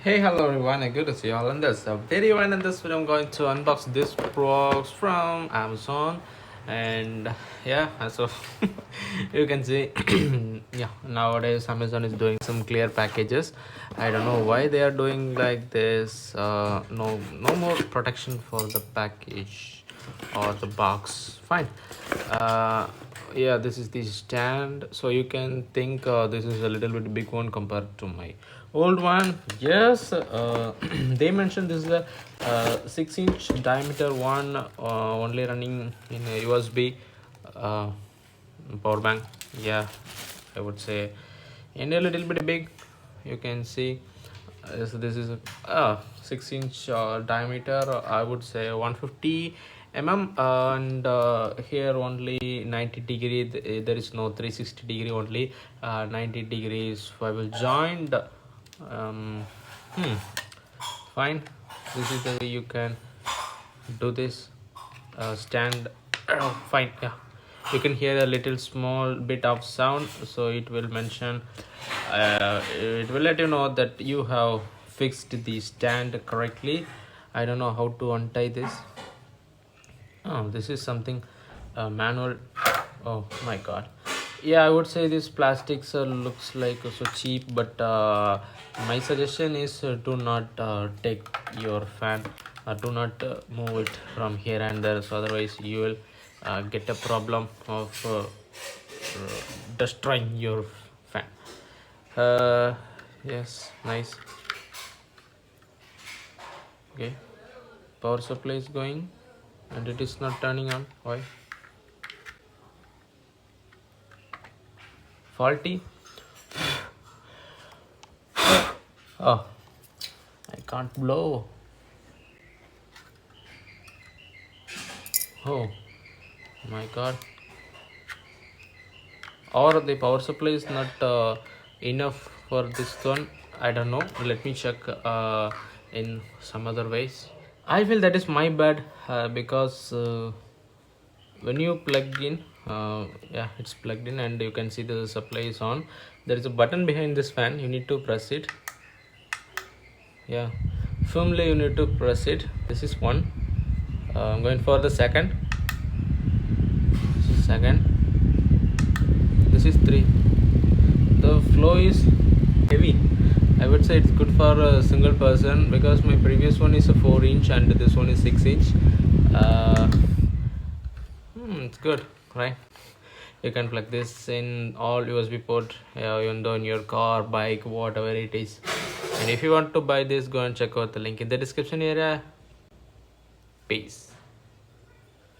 Hey, hello everyone, and good to see you all in this video. And in this video, I'm going to unbox this box from Amazon, and yeah, so you can see, yeah, nowadays Amazon is doing some clear packages. I don't know why they are doing like this. No more protection for the package or the box. Fine. Uh, yeah, this is the stand, so you can think this is a little bit big one compared to my old one. Yes, they mentioned this is a 6-inch diameter one, only running in a USB power bank. Yeah, I would say, and a little bit big. You can see, so this is a 6-inch diameter. I would say 150 and here only 90 degree. There is no 360-degree, only 90 degrees I will joined. um, hmm, Fine. This is the way you can do this stand. Fine. Yeah, you can hear a little small bit of sound, so it will mention, it will let you know that you have fixed the stand correctly. I don't know how to untie this. Oh, this is something manual. Oh my god. Yeah, I would say this plastics looks like so cheap, but my suggestion is do not take your fan, do not move it from here and there, so otherwise you will get a problem of destroying your fan. Yes, nice. Okay, power supply is going and it is not turning on. Why? Faulty? Oh, I can't blow. Oh my god. Or the power supply is not enough for this one. I don't know. Let me check in some other ways. I feel that is my bad, because when you plug in, yeah, it's plugged in and you can see the supply is on. There is a button behind this fan. You need to press it. Yeah, firmly you need to press it. This is one. I'm going for the second. This is second. This is three. The flow is heavy. I would say it's good for a single person, because my previous one is a 4-inch and this one is 6-inch. uh, it's good, right? You can plug this in all USB port, even though in your car, bike, whatever it is. And if you want to buy this, go and check out the link in the description area. Peace.